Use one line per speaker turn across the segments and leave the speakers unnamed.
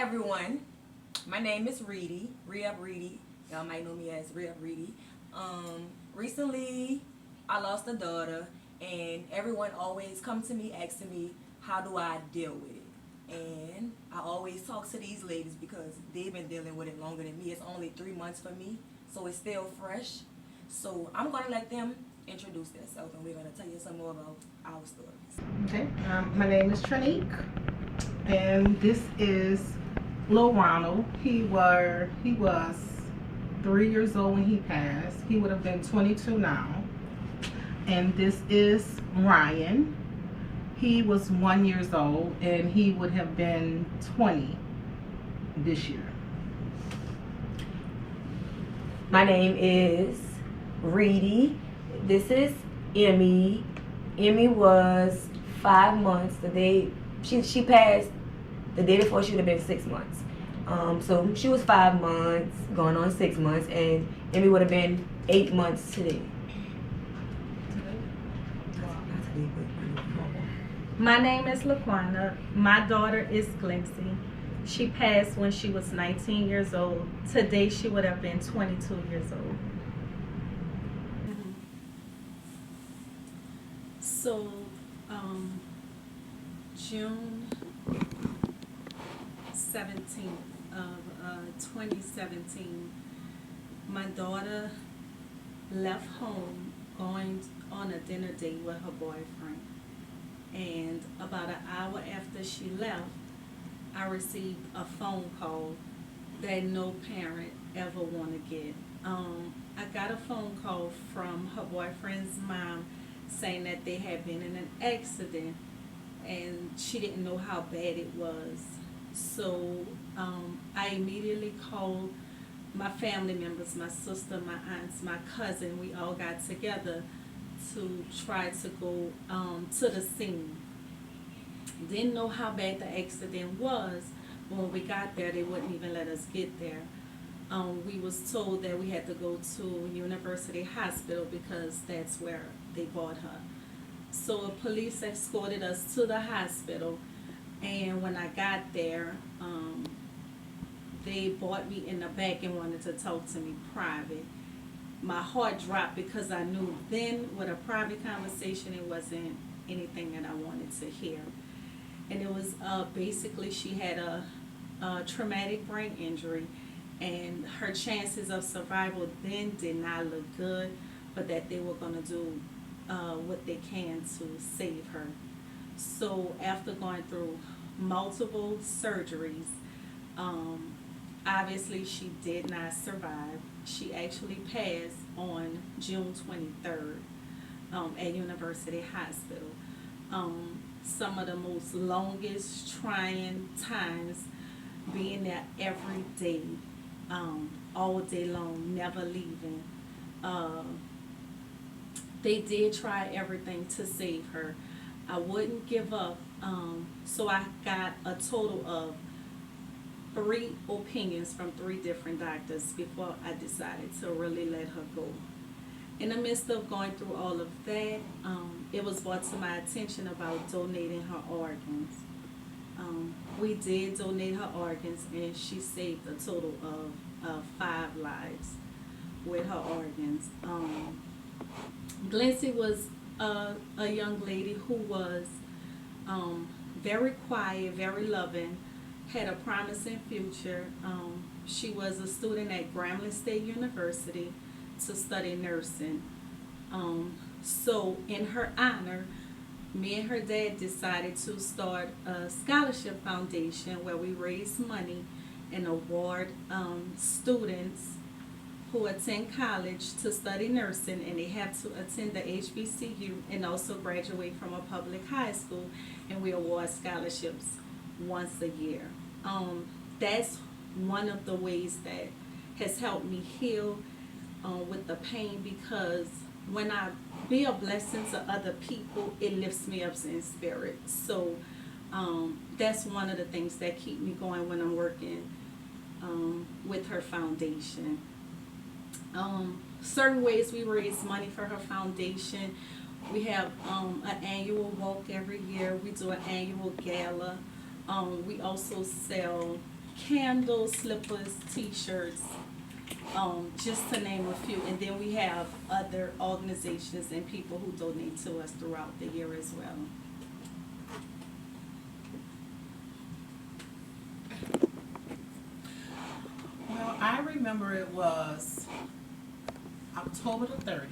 everyone. My name is Reedy, Reedy. Y'all might know me as Reedy. Recently, I lost a daughter, and everyone always come to me asking me, how do I deal with it? And I always talk to these ladies because they've been dealing with it longer than me. It's only 3 months for me, so it's still fresh. So I'm going to let them introduce themselves, and we're going to tell you some more about our stories.
Okay, my name is Trinique, and this is Lil Ronald. He was 3 years old when he passed. He would have been 22 now. And this is Ryan. He was 1 year old, and he would have been 20 this year.
My name is Reedy. This is Emmy. Emmy was 5 months. The day she passed, the day before she would have been 6 months. So she was 5 months, going on 6 months, and Emmy would have been 8 months today.
My name is Laquana. My daughter is Lindsay. She passed when she was 19 years old. Today she would have been 22 years old.
So, June 17th of 2017, my daughter left home going on a dinner date with her boyfriend. And about an hour after she left, I received a phone call that no parent ever want to get. I got a phone call from her boyfriend's mom saying that they had been in an accident and she didn't know how bad it was. So I immediately called my family members, my sister, my aunts, my cousin. We all got together to try to go to the scene. Didn't know how bad the accident was. When we got there, they wouldn't even let us get there. We was told that we had to go to University Hospital because that's where they brought her. So police escorted us to the hospital, and when I got there, they brought me in the back and wanted to talk to me private. My heart dropped because I knew then with a private conversation it wasn't anything that I wanted to hear. And it was basically she had a traumatic brain injury, and her chances of survival then did not look good, but that they were going to do what they can to save her. So after going through multiple surgeries, obviously she did not survive. She actually passed on June 23rd at University Hospital. Some of the most longest trying times, being there every day, all day long, never leaving. They did try everything to save her. I wouldn't give up, so I got a total of 3 opinions from 3 different doctors before I decided to really let her go. In the midst of going through all of that, it was brought to my attention about donating her organs. We did donate her organs, and she saved a total of 5 lives with her organs. Lindsay was a young lady who was very quiet, very loving, had a promising future. She was a student at Grambling State University to study nursing. So in her honor, me and her dad decided to start a scholarship foundation where we raise money and award students who attend college to study nursing, and they have to attend the HBCU and also graduate from a public high school, and we award scholarships once a year. That's one of the ways that has helped me heal with the pain, because when I be a blessing to other people, it lifts me up in spirit. So that's one of the things that keep me going when I'm working with her foundation. Certain ways we raise money for her foundation. We have an annual walk every year. We do an annual gala. We also sell candles, slippers, t-shirts, just to name a few. And then we have other organizations and people who donate to us throughout the year as well.
Well, I remember it was October the 30th,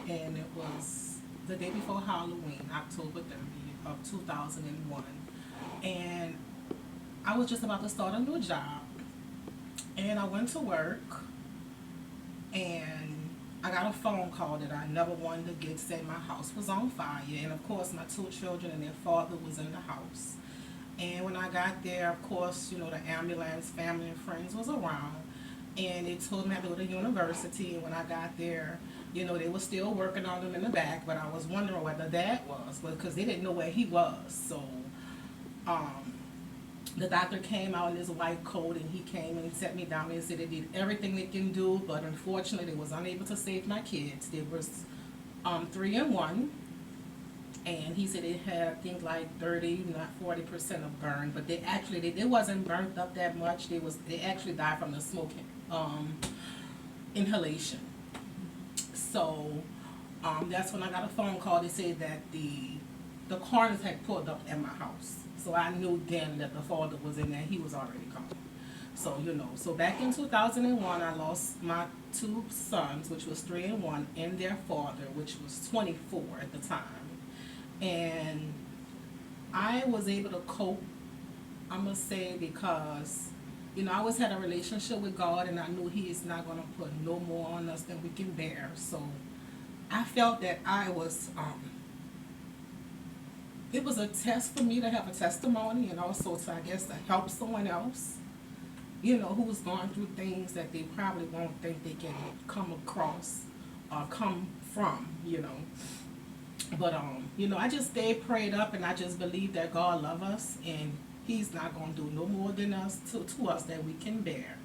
and it was the day before Halloween, October 30th of 2001. And I was just about to start a new job. And I went to work, and I got a phone call that I never wanted to get, said my house was on fire. And of course, my 2 children and their father was in the house. And when I got there, of course, you know, the ambulance, family and friends was around. And they told me I had to go to university. And when I got there, you know, they were still working on him in the back. But I was wondering whether that was, because they didn't know where he was. So the doctor came out in his white coat, and he came and set me down and said they did everything they can do. But unfortunately, they was unable to save my kids. They was 3 and 1. And he said they had things like 30, not 40% of burn, but they actually they wasn't burnt up that much. They actually died from the smoking inhalation. So that's when I got a phone call. They said that the coroners had pulled up at my house. So I knew then that the father was in there. He was already gone. So you know, so back in 2001, I lost my 2 sons, which was 3 and 1, and their father, which was 24 at the time. And I was able to cope, I must say, because, you know, I always had a relationship with God, and I knew He is not going to put no more on us than we can bear. So I felt that I was, it was a test for me to have a testimony, and also to, I guess, to help someone else, you know, who's going through things that they probably won't think they can come across or come from, you know. But, you know, I just stayed prayed up, and I just believe that God loves us, and He's not going to do no more than us to us that we can bear.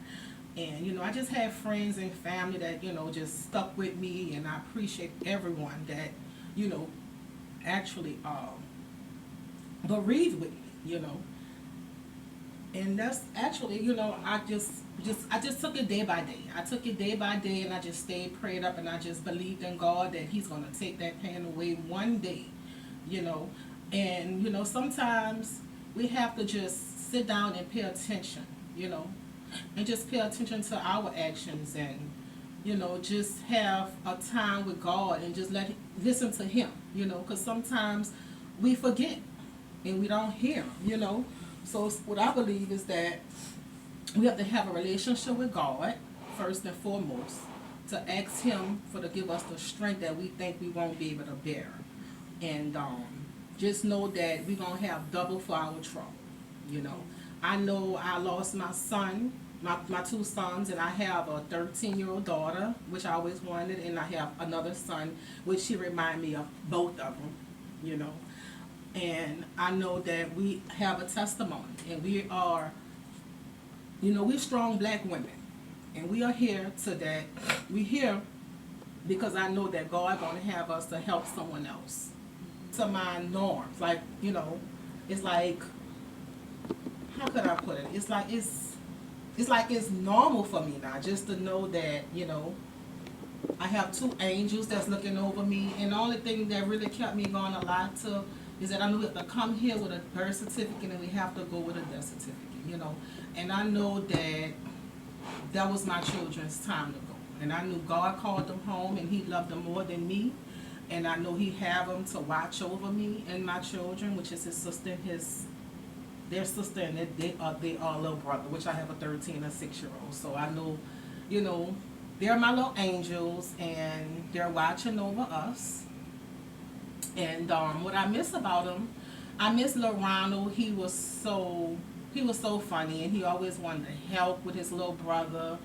And, you know, I just have friends and family that, you know, just stuck with me, and I appreciate everyone that, you know, actually bereaved with me, you know. And that's actually, you know, I just took it day by day. I took it day by day, and I just stayed prayed up, and I just believed in God that He's going to take that pain away one day, you know. And, you know, sometimes we have to just sit down and pay attention, you know, and just pay attention to our actions, and, you know, just have a time with God and just listen to Him, you know, because sometimes we forget and we don't hear, you know. So what I believe is that we have to have a relationship with God first and foremost, to ask Him to give us the strength that we think we won't be able to bear, and just know that we're gonna have double for our trouble. You know I lost my son, my 2 sons, and I have a 13-year-old daughter, which I always wanted, and I have another son, which she remind me of both of them. You know. And I know that we have a testimony, and we are, you know, we're strong black women, and we are here today. We're here because I know that God going to have us to help someone else. To my norms, like, you know, it's like, how could I put it? It's like it's normal for me now just to know that, you know, I have 2 angels that's looking over me, and the only thing that really kept me going a lot to is that I knew we have to come here with a birth certificate, and we have to go with a death certificate, you know. And I know that was my children's time to go. And I knew God called them home, and He loved them more than me. And I know He have them to watch over me and my children, which is His sister and their sister, and they are little brother, which I have a 13 and a 6-year-old. So I know, you know, they're my little angels, and they're watching over us. And what I miss about him, I miss little Ronald. He was so funny, and he always wanted to help with his little brother,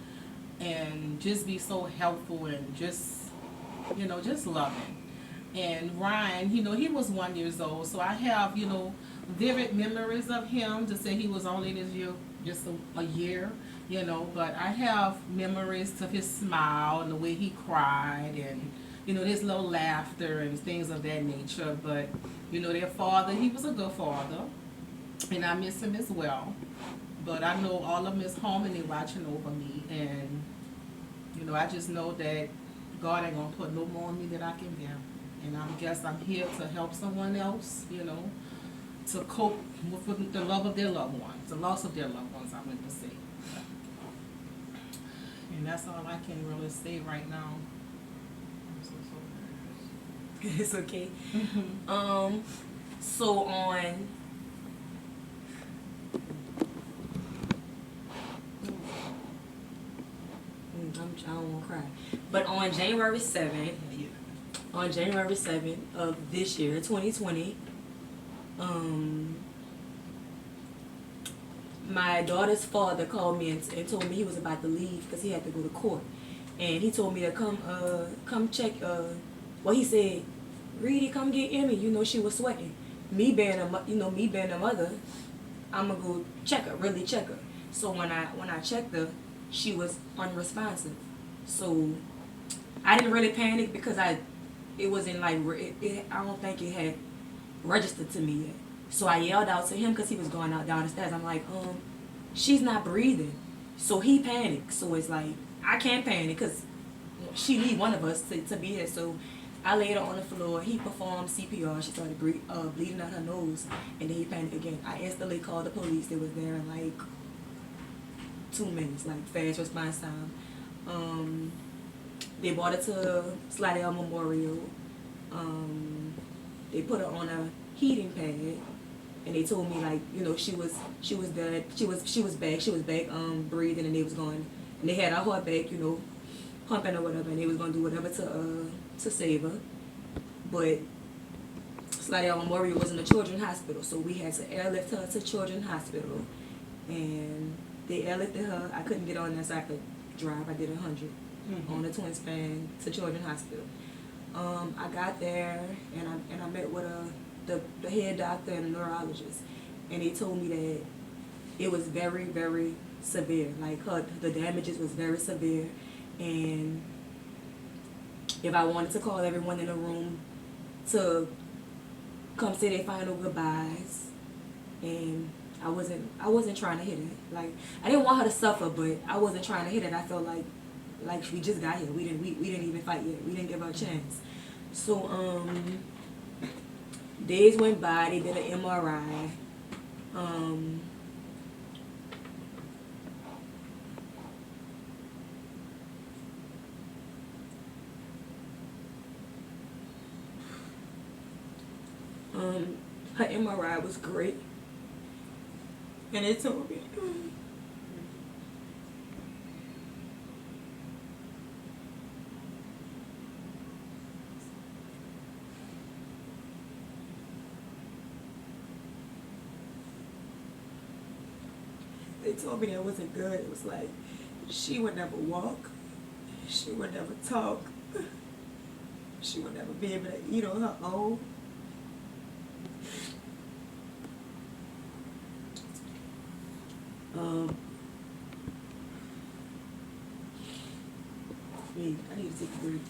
and just be so helpful, and just, you know, just loving. And Ryan, you know, he was 1 year old, so I have, you know, vivid memories of him, to say he was only this year, just a year, you know, but I have memories of his smile and the way he cried, and, you know, his little laughter and things of that nature. But, you know, their father, he was a good father, and I miss him as well. But I know all of them is home and they watching over me, and you know, I just know that God ain't gonna put no more on me that I can bear. And I guess I'm here to help someone else, you know, to cope with the love of their loved ones, the loss of their loved ones, I meant to say. And that's all I can really say right now. I'm so sorry.
It's okay. So on I don't want to cry. But on January 7th, of this year, 2020, my daughter's father called me and told me he was about to leave because he had to go to court. And he told me to come check, well, he said, Reedy, come get Emmy. You know, she was sweating. Me being a mother, I'm gonna go check her, really check her. So when I checked her, she was unresponsive. So I didn't really panic because it wasn't like, I don't think it had registered to me yet. So I yelled out to him because he was going out down the stairs. I'm like, she's not breathing. So he panicked. So it's like, I can't panic because she need one of us to be here. So I laid her on the floor. He performed CPR. She started bleeding out her nose. And then he panicked again. I instantly called the police. They was there in like 2 minutes, like fast response time. They brought her to Slidell Memorial. They put her on a heating pad. And they told me, like, you know, she was dead. She was back breathing, and they was going, and they had her heart back, you know, pumping or whatever, and they was gonna do whatever to save her. But Slidell Memorial was in a children's hospital, so we had to airlift her to Children's Hospital, and they airlifted her. I couldn't get on there, so I could drive. I did 100 on the twin span to Children's Hospital. I got there, and I met with the head doctor and a neurologist, and they told me that it was very, very severe. Like the damages was very severe, and if I wanted to call everyone in the room to come say their final goodbyes, and I wasn't trying to hit it. Like, I didn't want her to suffer, but I wasn't trying to hit it. I felt like we just got here. We didn't even fight yet. We didn't give her a chance. So days went by. They did an MRI. Her MRI was great, and it told me that wasn't good. It was like she would never walk, she would never talk, she would never be able to eat on her own. I need to take a break.